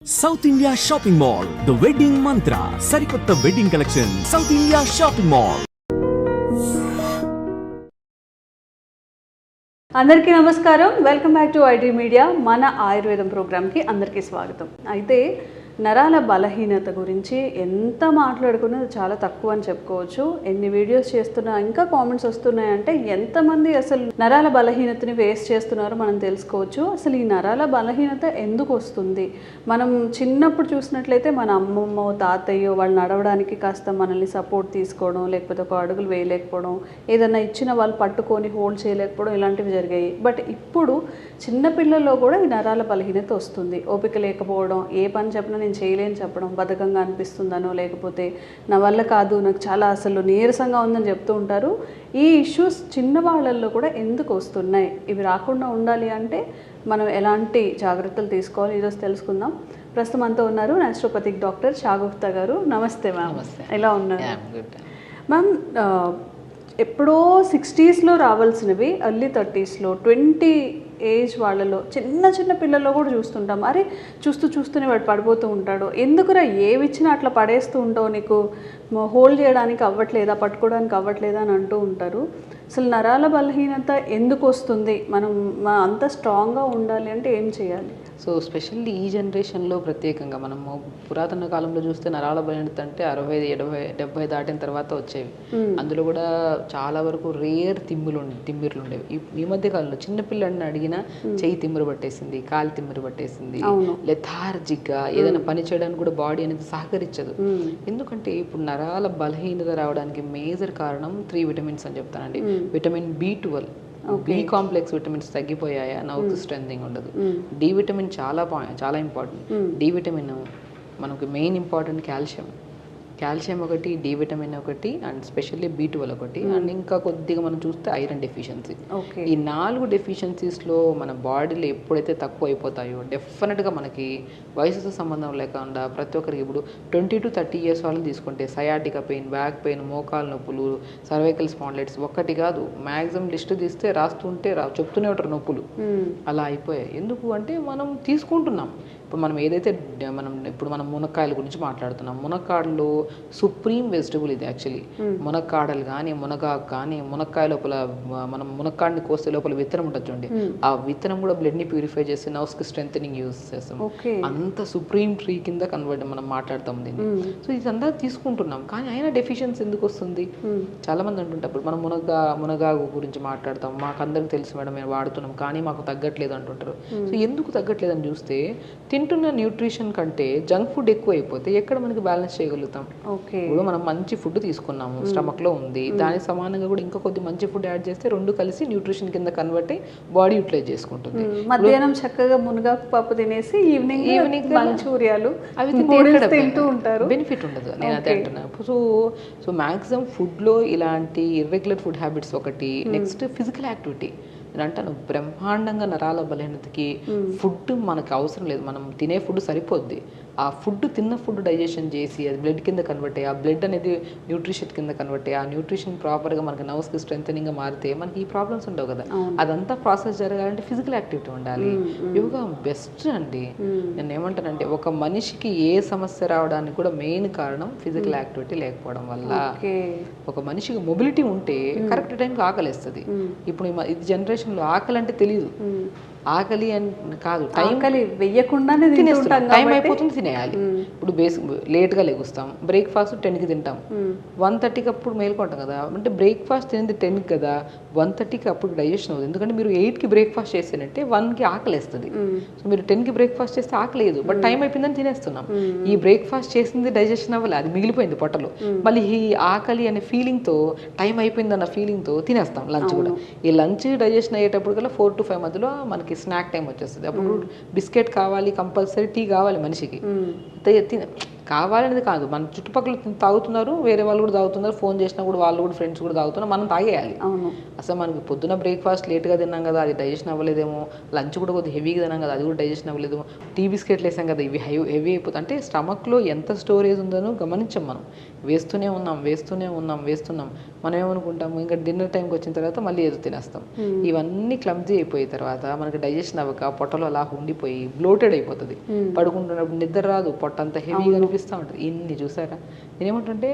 South India Shopping Mall, The Wedding Mantra, Sarikotta Wedding Collection, South India Shopping Mall. అందరికీ నమస్కారం. Welcome back to IT media. మన ఆయుర్వేదం ప్రోగ్రామ్కి అందరికీ స్వాగతం. అయితే నరాల బలహీనత గురించి ఎంత మాట్లాడుకున్నది చాలా తక్కువ అని చెప్పుకోవచ్చు. ఎన్ని వీడియోస్ చేస్తున్నా ఇంకా కామెంట్స్ వస్తున్నాయంటే ఎంతమంది అసలు నరాల బలహీనతని ఫేస్ చేస్తున్నారో మనం తెలుసుకోవచ్చు. అసలు ఈ నరాల బలహీనత ఎందుకు వస్తుంది? మనం చిన్నప్పుడు చూసినట్లయితే మన అమ్మమ్మో తాతయ్యో వాళ్ళు నడవడానికి కాస్త మనల్ని సపోర్ట్ తీసుకోవడం, లేకపోతే ఒక అడుగులు వేయలేకపోవడం, ఏదన్నా ఇచ్చిన వాళ్ళు పట్టుకొని హోల్డ్ చేయలేకపోవడం ఇలాంటివి జరిగాయి. బట్ ఇప్పుడు చిన్నపిల్లల్లో కూడా ఈ నరాల బలహీనత వస్తుంది. ఓపిక లేకపోవడం, ఏ పని చెప్పినా నేను చేయలేని చెప్పడం, బద్ధకంగా అనిపిస్తుందనో లేకపోతే నా వల్ల కాదు, నాకు చాలా అసలు నీరసంగా ఉందని చెప్తూ ఉంటారు. ఈ ఇష్యూస్ చిన్నవాళ్ళల్లో కూడా ఎందుకు వస్తున్నాయి? ఇవి రాకుండా ఉండాలి అంటే మనం ఎలాంటి జాగ్రత్తలు తీసుకోవాలి ఈరోజు తెలుసుకుందాం. ప్రస్తుతం అంతా ఉన్నారు న్యాచురోపతిక్ డాక్టర్ షాగుప్తా గారు. నమస్తే మ్యామ్, ఎలా ఉన్నారు మ్యామ్? ఎప్పుడో 60స్లో రావాల్సినవి ఎర్లీ 30స్లో 20 ఏజ్ వాళ్ళలో చిన్న చిన్న పిల్లల్లో కూడా చూస్తుంటాం. అరే చూస్తూనే వాడు పడిపోతూ ఉంటాడు, ఎందుకురా ఏవిచ్చినా అట్లా పడేస్తూ ఉంటావు, నీకు హోల్డ్ చేయడానికి అవ్వట్లేదా, పట్టుకోవడానికి అవ్వట్లేదా అని అంటూ ఉంటారు. అసలు నరాల బలహీనత ఎందుకు వస్తుంది? మనం అంత స్ట్రాంగ్గా ఉండాలి అంటే ఏం చేయాలి? సో స్పెషల్లీ ఈ జనరేషన్లో ప్రత్యేకంగా మనము పురాతన కాలంలో చూస్తే నరాల బలహీనత అంటే 60, 70, 70 దాటిన తర్వాత వచ్చేవి. అందులో కూడా చాలా వరకు రేర్ తిమ్మిర్లు ఉండేవి. ఈ మధ్య కాలంలో చిన్నపిల్లని అడిగినా చెయ్యి తిమ్మిరి పట్టేసింది, కాలు తిమ్మిరి పట్టేసింది, లెథార్జిక్గా ఏదైనా పని చేయడానికి కూడా బాడీ అనేది సహకరించదు. ఎందుకంటే ఇప్పుడు నరాల బలహీనత రావడానికి మేజర్ కారణం 3 విటమిన్స్ అని చెప్తానండి. Vitamin B12, B complex vitamins తగ్గిపోయాయా, నౌత్ స్ట్రెంథింగ్ ఉండదు. డి విటమిన్ చాలా ఇంపార్టెంట్. డి విటమిన్ మనకు మెయిన్ ఇంపార్టెంట్ కాల్షియం ఒకటి, డి విటమిన్ ఒకటి, అండ్ స్పెషల్లీ B12 ఒకటి, అండ్ ఇంకా కొద్దిగా మనం చూస్తే ఐరన్ డెఫిషియన్సీ. ఈ 4 డెఫిషియన్సీస్లో మన బాడీలో ఎప్పుడైతే తక్కువ అయిపోతాయో డెఫినెట్గా మనకి వయసుతో సంబంధం లేకుండా ప్రతి ఒక్కరికి ఇప్పుడు 20 to 30 ఇయర్స్ వాళ్ళని తీసుకుంటే సయాటికా పెయిన్, బ్యాక్ పెయిన్, మోకాలు నొప్పులు, సర్వైకల్ స్పాండిలైటిస్ ఒకటి కాదు, మ్యాక్సిమం లిస్ట్ తీస్తే రాస్తుంటే చెప్తూనే ఉంటారు నొప్పులు. అలా అయిపోయాయి. ఎందుకు అంటే మనం తీసుకుంటున్నాం. ఇప్పుడు మనం ఏదైతే మనం మునక్కాయల గురించి మాట్లాడుతున్నాం. మునక్కాడలో సుప్రీం వెజిటబుల్ ఇది యాక్చువల్లీ. మునక్కాడలు కానీ, మునగాకు కానీ, మునక్కాయ లోపల మనం మునక్కాడిని కోస్తే లోపల విత్తనం ఉంటుంది చూడండి, ఆ విత్తనం కూడా బ్లడ్ని ప్యూరిఫై చేసి నర్వ్స్కి స్ట్రెంథనింగ్ యూజ్ చేస్తాం. అంత సుప్రీం ట్రీ కింద కన్వర్ట్ మనం మాట్లాడతాం దీన్ని. సో ఇదంతా తీసుకుంటున్నాం, కానీ అయినా డెఫిషియన్సీ ఎందుకు వస్తుంది? చాలా మంది అంటుంటారు, మనం మునగాకు గురించి మాట్లాడతాం, మాకు అందరికి తెలుసు మేడం మేము వాడుతున్నాం కానీ మాకు తగ్గట్లేదు అంటుంటారు. సో ఎందుకు తగ్గట్లేదు అని చూస్తే తింటున్న న్యూట్రిషన్ కంటే జంక్ ఫుడ్ ఎక్కువ అయిపోతే ఎక్కడ మనకి బ్యాలెన్స్ చేయగలుగుతాం? ఇప్పుడు మనం మంచి ఫుడ్ తీసుకున్నాము, స్టమక్ లో ఉంది, దానికి సమానంగా కూడా ఇంకా కొద్ది మంచి ఫుడ్ యాడ్ చేస్తే రెండు కలిసి న్యూట్రిషన్ కింద కన్వర్ట్ అయ్యి బాడీ యూటిలైజ్ చేసుకుంటుంది. మధ్యాహ్నం చక్కగా మునగాకు పప్పు తినేసి ఈవినింగ్ మంచూరియాలు అవి తింటూ ఉంటారు, బెనిఫిట్ ఉండదు. నేను అదే అంటున్నా. సో మ్యాక్సిమం ఫుడ్ లో ఇలాంటి ఇర్రెగ్యులర్ ఫుడ్ హ్యాబిట్స్ ఒకటి. Next physical activity. నేను అంటాను బ్రహ్మాండంగా నరాల బలహీనతకి ఫుడ్ మనకు అవసరం లేదు, మనం తినే ఫుడ్ సరిపోద్ది. ఆ తిన్న ఫుడ్ డైజెషన్ చేసి అది బ్లడ్ కింద కన్వర్ట్ అయ్యి, ఆ బ్లడ్ అనేది న్యూట్రిషన్ కింద కన్వర్ట్ అయ్యి, ఆ న్యూట్రిషన్ ప్రాపర్గా మనకి నర్వ్స్కి స్ట్రెంథనింగ్గా మారితే మనకి ఈ ప్రాబ్లమ్స్ ఉండవు కదా. అదంతా ప్రాసెస్ జరగాలంటే ఫిజికల్ యాక్టివిటీ ఉండాలి. యోగా బెస్ట్ అండి. నేను ఏమంటానంటే ఒక మనిషికి ఏ సమస్య రావడానికి కూడా మెయిన్ కారణం ఫిజికల్ యాక్టివిటీ లేకపోవడం వల్ల. ఒక మనిషికి మొబిలిటీ ఉంటే కరెక్ట్ టైంకి ఆకలిస్తుంది. ఇప్పుడు ఇది జనరేషన్లో ఆకలి అంటే తెలియదు. ఆకలి అని కాదు, టైం వెయ్యకుండానే టైం అయిపోతుంది, తినేయాలి. ఇప్పుడు లేట్గా లెగుస్తాం, బ్రేక్ఫాస్ట్ 10కి తింటాం, 1:30కి అప్పుడు మేల్కొంటాం కదా. అంటే బ్రేక్ఫాస్ట్ తినేది 10కి కదా, 1:30కి అప్పుడు డైజెషన్ అవుతుంది. ఎందుకంటే మీరు 8కి బ్రేక్ఫాస్ట్ చేసేనంటే 1కి ఆకలి వేస్తుంది. సో మీరు 10కి బ్రేక్ఫాస్ట్ చేస్తే ఆకలి లేదు, బట్ టైం అయిపోయిందని తినేస్తున్నాం. ఈ బ్రేక్ఫాస్ట్ చేసింది డైజెషన్ అవ్వాలి, అది మిగిలిపోయింది పొట్టలో. మళ్ళీ ఈ ఆకలి అనే ఫీలింగ్తో, టైం అయిపోయిందన్న ఫీలింగ్తో తినేస్తాం లంచ్ కూడా. ఈ లంచ్ డైజెషన్ అయ్యేటప్పుడు కల్లా 4 to 5 మధ్యలో మనకి స్నాక్ టైం వచ్చేస్తుంది. అప్పుడు బిస్కెట్ కావాలి, కంపల్సరీ టీ కావాలి మనిషికి. కావాలనేది కాదు, మన చుట్టుపక్కల తాగుతున్నారు, వేరే వాళ్ళు కూడా తాగుతున్నారు, ఫోన్ చేసినా కూడా వాళ్ళు కూడా ఫ్రెండ్స్ కూడా తాగుతున్నారు, మనం తాగేయాలి. అసలు మనకి పొద్దున బ్రేక్ఫాస్ట్ లేట్గా తిన్నాం కదా, అది డైజెషన్ అవ్వలేదేమో, లంచ్ కూడా కొద్దిగా హెవీగా తిన్నాం కదా, అది కూడా డైజెషన్ అవ్వలేదు, టీ బిస్కెట్లు వేసాం కదా, ఇవి హెవీ అయిపోతుంది. అంటే స్టమక్లో ఎంత స్టోరేజ్ ఉందనో గమనించాం మనం. వేస్తూనే ఉన్నాం. మనం ఏమనుకుంటాము ఇంకా డిన్నర్ టైంకి వచ్చిన తర్వాత మళ్ళీ ఏదో తినేస్తాం. ఇవన్నీ క్లమ్జీ అయిపోయిన తర్వాత మనకి డైజెషన్ అవ్వక పొట్టలో అలా ఉండిపోయి బ్లోటెడ్ అయిపోతుంది. పడుకుంటున్నప్పుడు నిద్ర రాదు, పొట్ట అంతా హెవీగా అనిపిస్తూ ఉంటుంది. ఇన్ని చూసారా? నేనేమంటుంటే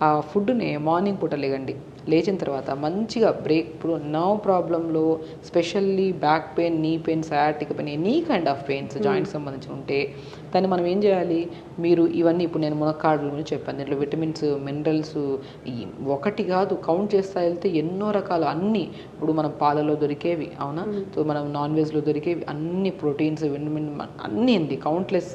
ఆ ఫుడ్ని మార్నింగ్ పూట లేగండి, లేచిన తర్వాత మంచిగా బ్రేక్. ఇప్పుడు నర్వ్ ప్రాబ్లంలో specially back pain, knee pain, sciatic pain, any kind of pains joints సంబంధించి ఉంటే దాన్ని మనం ఏం చేయాలి? మీరు ఇవన్నీ ఇప్పుడు నేను మునక్కాడల గురించి చెప్పాను, దీంట్లో విటమిన్స్, మినరల్స్ ఒకటి కాదు కౌంట్ చేస్తా వెళ్తే ఎన్నో రకాలు అన్నీ. ఇప్పుడు మనం పాలలో దొరికేవి, అవునా, సో మనం నాన్ వెజ్లో దొరికేవి అన్ని ప్రోటీన్స్, విటమిన్ అన్నీ అండి, కౌంట్లెస్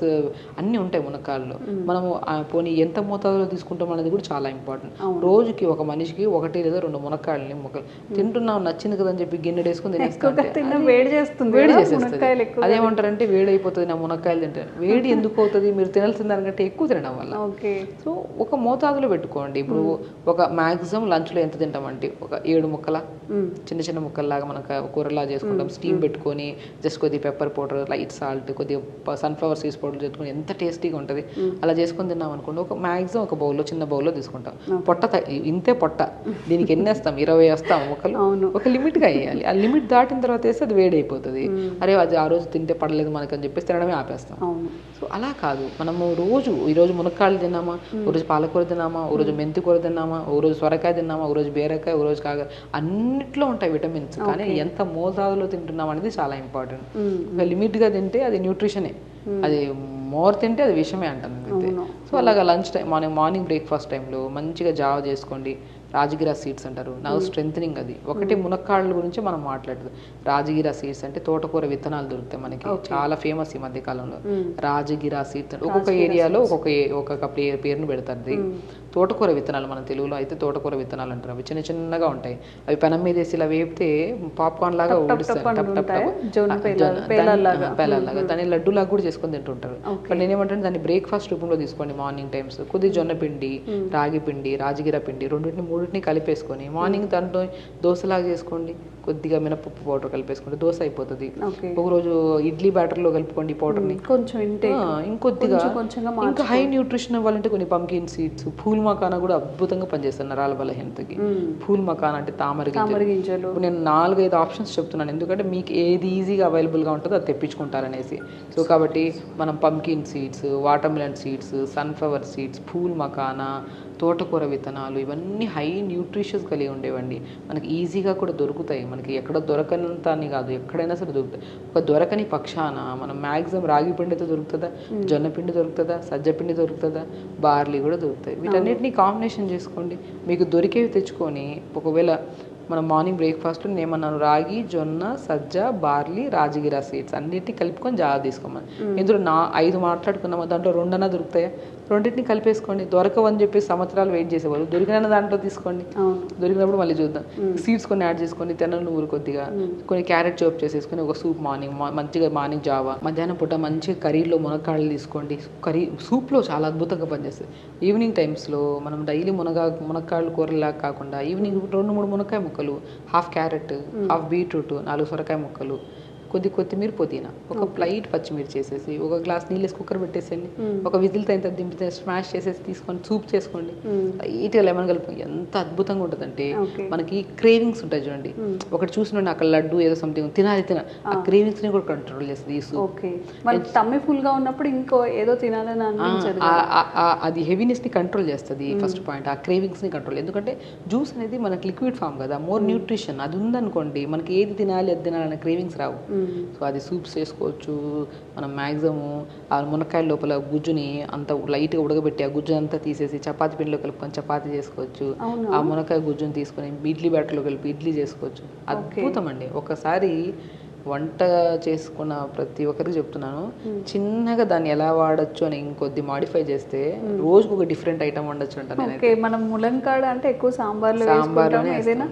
అన్నీ ఉంటాయి మునక్కాడలో. మనము పోనీ ఎంత మోతాదులో తీసుకుంటాం అనేది కూడా చాలా ఇంపార్టెంట్. రోజుకి ఒక మనిషికి 1 లేదా 2 మునక్కాడలని ముక్కలు తింటున్నాం, నచ్చింది కదా అని చెప్పి గిన్నె వేసుకుని తినేస్తాం, వేడి చేస్తుంది. అదేమంటారంటే వేడి అయిపోతుంది నా మునక్కాయలు తింటే. వేడి ఎందుకు అవుతుంది? మీరు తినాల్సిన దానికంటే ఎక్కువ తినడం వల్ల. సో ఒక మోతాదులో పెట్టుకోండి. ఇప్పుడు ఒక మ్యాక్సిమం లంచ్లో ఎంత తింటామంటే ఒక 7 ముక్కల చిన్న చిన్న ముక్కల్లాగా మనం కూరలా చేసుకుంటాం. స్టీమ్ పెట్టుకొని జస్ట్ కొద్దిగా పెప్పర్ పౌడర్, లైట్ సాల్ట్, కొద్దిగా సన్ఫ్లవర్ సీడ్స్ పౌడర్ చేసుకుని ఎంత టేస్టీగా ఉంటుంది. అలా చేసుకొని తిన్నాం అనుకోండి, ఒక మ్యాక్సిమం ఒక బౌల్లో, చిన్న బౌల్లో తీసుకుంటాం. పొట్ట ఇంతే పొట్ట, దీనికి ఎన్ని వేస్తాం? 20 వేస్తాం ముక్కలు. ఒక లిమిట్గా వేయాలి. ఆ లిమిట్ దాటిన తర్వాత వేస్తే అది వేడి అయిపోతుంది. అరే అది ఆ రోజు తింటే పడలేదు మనకు అని చెప్పేసి తినడమే ఆపేస్తాం. సో అలా కాదు, మనము ఈరోజు మునక్కాయలు తిన్నామా, ఓ రోజు పాలకూర తిన్నామా, ఓ రోజు మెంతి కూర తిన్నామా, ఓ రోజు సొరకాయ తిన్నామా, ఓ రోజు బీరకాయ, ఓ రోజు కాగా, అన్నిట్లో ఉంటాయి విటమిన్స్. కానీ ఎంత మోతాదులో తింటున్నాం అనేది చాలా ఇంపార్టెంట్. లిమిట్గా తింటే అది న్యూట్రిషనే, అది మోర్ తింటే అది విషమే అంటాను అంతే. సో అలాగా లంచ్ టైం, మార్నింగ్ బ్రేక్ఫాస్ట్ టైంలో మంచిగా జావ చేసుకోండి. రాజగిరా సీడ్స్ అంటారు, నర్వ్ స్ట్రెంథనింగ్. అది ఒకటి మునక్కాడల గురించి మనం మాట్లాడదు. రాజగిరా సీడ్స్ అంటే తోటకూర విత్తనాలు దొరుకుతాయి మనకి, చాలా ఫేమస్ ఈ మధ్య కాలంలో. రాజగిరా సీడ్స్ అంటే ఒక్కొక్క ఏరియాలో ఒక్కొక్క పేరును పెడతారు. తోటకూర విత్తనాలు, మన తెలుగులో అయితే తోటకూర విత్తనాలు అంటారు. అవి చిన్న చిన్నగా ఉంటాయి. అవి పెనం మీద వేసి ఇలా వేపితే పాప్కార్న్ లాగా ఊడిస్తాయి, పేలాల్లాగా. దాన్ని లడ్డూలాగా కూడా చేసుకొని తింటుంటారు. బట్ నేనేమంటాను, దాన్ని బ్రేక్ఫాస్ట్ రూపంలో తీసుకోండి. మార్నింగ్ టైమ్స్ కొద్దిగా జొన్న పిండి, రాగి పిండి, రాజగిరా పిండి మూడింటిని కలిపేసుకొని మార్నింగ్ దాంట్లో దోశలాగా చేసుకోండి. కొద్దిగా మినపప్పు పౌడర్ కలిపేసుకుంటే దోశ అయిపోతుంది. ఒకరోజు ఇడ్లీ బ్యాటర్లో కలుపుకోండి పౌడర్ని కొంచెం, ఇంకొద్దిగా ఇంకా హై న్యూట్రిషన్ ఇవ్వాలంటే కొన్ని పంకిన్ సీడ్స్, పూల్ మకానా కూడా అద్భుతంగా పనిచేస్తారు నరాల బలహీనతకి. పూల్ మకానా అంటే తామర గింజలు. నేను 4-5 ఆప్షన్స్ చెప్తున్నాను, ఎందుకంటే మీకు ఏది ఈజీగా అవైలబుల్గా ఉంటుందో అది తెప్పించుకుంటారనేసి. సో కాబట్టి మనం pumpkin seeds, water melon seeds, sunflower seeds, pool makhana, తోటకూర విత్తనాలు, ఇవన్నీ హై న్యూట్రిషియస్ కలిగి ఉండేవండి. మనకి ఈజీగా కూడా దొరుకుతాయి. మనకి ఎక్కడ దొరకనంత అని కాదు, ఎక్కడైనా సరే దొరుకుతాయి. ఒక దొరకని పక్షాన మనం మ్యాక్సిమం రాగి పిండితో దొరుకుతుందా, జొన్న పిండి దొరుకుతుందా, సజ్జ పిండి దొరుకుతుందా, బార్లీ కూడా దొరుకుతాయి. వీటన్నిటిని కాంబినేషన్ చేసుకోండి. మీకు దొరికేవి తెచ్చుకొని, ఒకవేళ మనం మార్నింగ్ బ్రేక్ఫాస్ట్ ఏమన్నాను, రాగి, జొన్న, సజ్జ, బార్లీ, రాజగిరా సీడ్స్ అన్నిటిని కలుపుకొని జాగ్రత్త తీసుకోమని. ఇందులో 5 మాట్లాడుకున్నామా, దాంట్లో 2 దొరుకుతాయా, రెండింటిని కలిపేసుకోండి. దొరకవని చెప్పి సంవత్సరాలు వెయిట్ చేసేవాళ్ళు, దొరికిన దాంట్లో తీసుకోండి. దొరికినప్పుడు మళ్ళీ చూద్దాం. సీడ్స్ కొన్ని యాడ్ చేసుకొని, తెల్ల నువ్వులు కొద్దిగా, కొన్ని క్యారెట్ చాప్ చేసేసుకొని ఒక సూప్ మంచిగా మార్నింగ్ జావా, మధ్యాహ్నం పూట మంచిగా కర్రీలో మునక్కాడలు తీసుకోండి. సూప్లో చాలా అద్భుతంగా పనిచేస్తుంది. ఈవినింగ్ టైమ్స్లో మనం డైలీ మునక్కాడలు కూరలాగా కాకుండా ఈవినింగ్ 2-3 మునక్కాయ ముక్కలు, హాఫ్ క్యారెట్, హాఫ్ బీట్రూట్, 4 సొరకాయ ముక్కలు, కొద్ది కొత్తిమీర, పుదీనా, ఒక ప్లైట్ పచ్చిమిర్చి చేసేసి, ఒక గ్లాస్ నీళ్ళు వేసి కుక్కర్ పెట్టేసేయండి. ఒక విజిల్తో ఇంత దింపితే స్మాష్ చేసేసి తీసుకొని సూప్ చేసుకోండి. లైట్గా లెమన్ కలుపు, ఎంత అద్భుతంగా ఉంటుందంటే మనకి క్రేవింగ్స్ ఉంటాయి చూడండి. ఒకటి చూసినండి అక్కడ లడ్డు ఏదో సంథింగ్ తినాలి ఆ క్రేవింగ్స్ ని కూడా కంట్రోల్ చేస్తుంది ఈ సూప్. టమ్మీ ఫుల్ గా ఉన్నప్పుడు ఇంకో ఏదో తినాలని అనిపించదు, అది హెవీనెస్ ని కంట్రోల్ చేస్తుంది. ఫస్ట్ పాయింట్ ఆ క్రేవింగ్స్ ని కంట్రోల్. ఎందుకంటే జ్యూస్ అనేది మనకి లిక్విడ్ ఫామ్ కదా, మోర్ న్యూట్రిషన్. అది ఉందనుకోండి మనకి ఏది తినాలి అది తినాలనే క్రేవింగ్స్ రావు. సో అది సూప్స్ చేసుకోవచ్చు. మనం మ్యాక్సిమం ఆ మునక్కాయల లోపల గుజ్జుని అంత లైట్గా ఉడకబెట్టి ఆ గుజ్జు అంతా తీసేసి చపాతీ పిండిలో కలుపుకొని చపాతీ చేసుకోవచ్చు. ఆ మునక్కాయ గుజ్జుని తీసుకొని ఇడ్లీ బ్యాటర్లో కలిపి ఇడ్లీ చేసుకోవచ్చు. అద్భుతం అండి. ఒకసారి వంట చేసుకున్న ప్రతి ఒక్కరికి చెప్తున్నాను, చిన్నగా దాన్ని ఎలా వాడచ్చు అని ఇంకొద్ది మాడిఫై చేస్తే రోజుకు ఒక డిఫరెంట్ ఐటమ్ వండొచ్చు అంటాను. మనం ములంకాడ అంటే ఎక్కువ సాంబార్లో ఏదైనా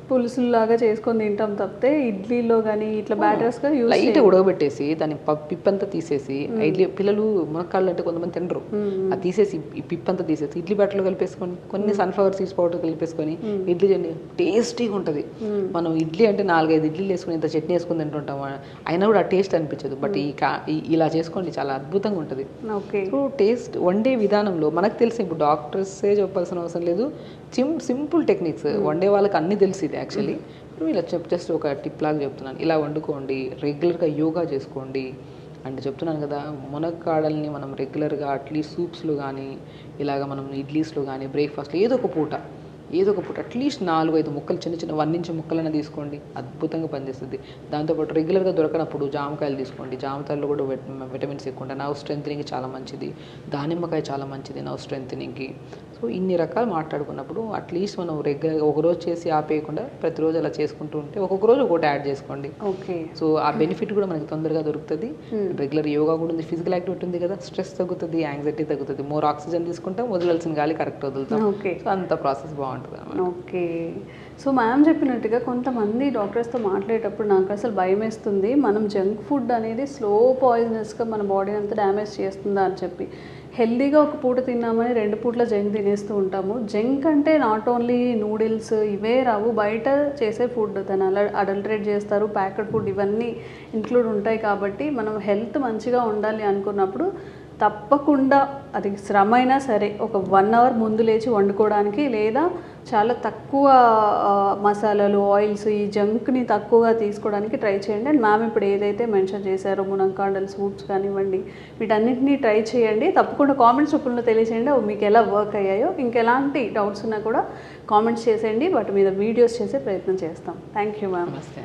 పులుసులాగా చేసుకొని తింటాం తప్పితే ఇడ్లీలో కానీ ఇట్లా బ్యాటర్స్గా యూస్ లైట్ ఉడకబెట్టేసి దాని పిప్పంతా తీసేసి ఇడ్లీ పిల్లలు మునక్కాళ్ళు అంటే కొంతమంది తినరు అది తీసేసి ఈ పిప్పంతా తీసేసి ఇడ్లీ బ్యాటర్లో కలిపేసుకొని కొన్ని సన్ఫ్లవర్ సీడ్స్ పౌడర్ కలిపేసుకొని ఇడ్లీ చేయండి, టేస్టీగా ఉంటుంది. మనం ఇడ్లీ అంటే 4-5 ఇడ్లీలు వేసుకుని ఇంత చట్నీ వేసుకుని తింటుంటాం, అయినా కూడా ఆ టేస్ట్ అనిపించదు. బట్ ఇలా చేసుకోండి, చాలా అద్భుతంగా ఉంటుంది. ఓకే. సో టేస్ట్ వండే విధానంలో మనకు తెలిసి ఇప్పుడు డాక్టర్సే చెప్పాల్సిన అవసరం లేదు, సింపుల్ టెక్నిక్స్ వండే వాళ్ళకి అన్నీ తెలిసి యాక్చువల్లీ. ఇప్పుడు ఇలా జస్ట్ ఒక టిప్ లాగా చెప్తున్నాను, ఇలా వండుకోండి, రెగ్యులర్గా యోగా చేసుకోండి. అంటే చెప్తున్నాను కదా, మునక్కాడల్ని మనం రెగ్యులర్గా అట్లీస్ట్ సూప్స్లో కానీ ఇలాగ మనం ఇడ్లీస్లో కానీ బ్రేక్ఫాస్ట్లో ఏదో ఒక పూట అట్లీస్ట్ 4-5 ముక్కలు చిన్న 1 ఇంచ్ ముక్కలైనా తీసుకోండి, అద్భుతంగా పనిచేస్తుంది. దాంతోపాటు రెగ్యులర్గా దొరకనప్పుడు జామకాయలు తీసుకోండి, జామకాయల్లో కూడా విటమిన్స్ ఎక్కువ ఉంటాయి, నర్వ్ స్ట్రెంథనింగ్కి చాలా మంచిది. దానిమ్మకాయ చాలా మంచిది నర్వ్ స్ట్రెంథనింగ్కి. సో ఇన్ని రకాలు మాట్లాడుకున్నప్పుడు అట్లీస్ట్ మనం రెగ్యులర్గా ఒకరోజు చేసి ఆపేయకుండా ప్రతిరోజు అలా చేసుకుంటూ ఉంటే ఒక్కొక్క రోజు ఒకటి యాడ్ చేసుకోండి. ఓకే. సో ఆ బెనిఫిట్ కూడా మనకి తొందరగా దొరుకుతుంది. రెగ్యులర్ యోగా కూడా ఉంది, ఫిజికల్ యాక్టివిటీ ఉంది కదా, స్ట్రెస్ తగ్గుతుంది, యాంగ్జైటీ తగ్గుతుంది, మోర్ ఆక్సిజన్ తీసుకుంటాం, వదిలాల్సిన గాలి కరెక్ట్ వదులుతాం. సో అంత ప్రాసెస్ బాగుంటుంది. ఓకే. సో మ్యామ్ చెప్పినట్టుగా కొంతమంది డాక్టర్స్తో మాట్లాడేటప్పుడు నాకు అసలు భయం వేస్తుంది, మనం జంక్ ఫుడ్ అనేది స్లో పాయిజనస్గా మన బాడీ అంతా డ్యామేజ్ చేస్తుందా అని చెప్పి. హెల్దీగా ఒక పూట తిన్నామని 2 పూట్ల జంక్ తినేస్తూ ఉంటాము. జంక్ అంటే నాట్ ఓన్లీ నూడిల్స్ ఇవే రావు, బయట చేసే ఫుడ్ దాన్ని అడల్టరేట్ చేస్తారు, ప్యాకెడ్ ఫుడ్ ఇవన్నీ ఇంక్లూడ్ ఉంటాయి. కాబట్టి మనం హెల్త్ మంచిగా ఉండాలి అనుకున్నప్పుడు తప్పకుండా అది శ్రమ అయినా సరే ఒక 1 అవర్ ముందు లేచి వండుకోవడానికి, లేదా చాలా తక్కువ మసాలాలు ఆయిల్స్ ఈ జంక్ని తక్కువగా తీసుకోవడానికి ట్రై చేయండి. అండ్ మ్యామ్ ఇప్పుడు ఏదైతే మెన్షన్ చేశారో మునంకాడల్ సూప్స్ కానివ్వండి, వీటన్నిటిని ట్రై చేయండి. తప్పకుండా కామెంట్స్ రూపంలో తెలియచేయండి అవి మీకు ఎలా వర్క్ అయ్యాయో. ఇంకెలాంటి డౌట్స్ ఉన్నా కూడా కామెంట్స్ చేసేయండి, వాటి మీద వీడియోస్ చేసే ప్రయత్నం చేస్తాం. Thank you ma'am. నమస్తే.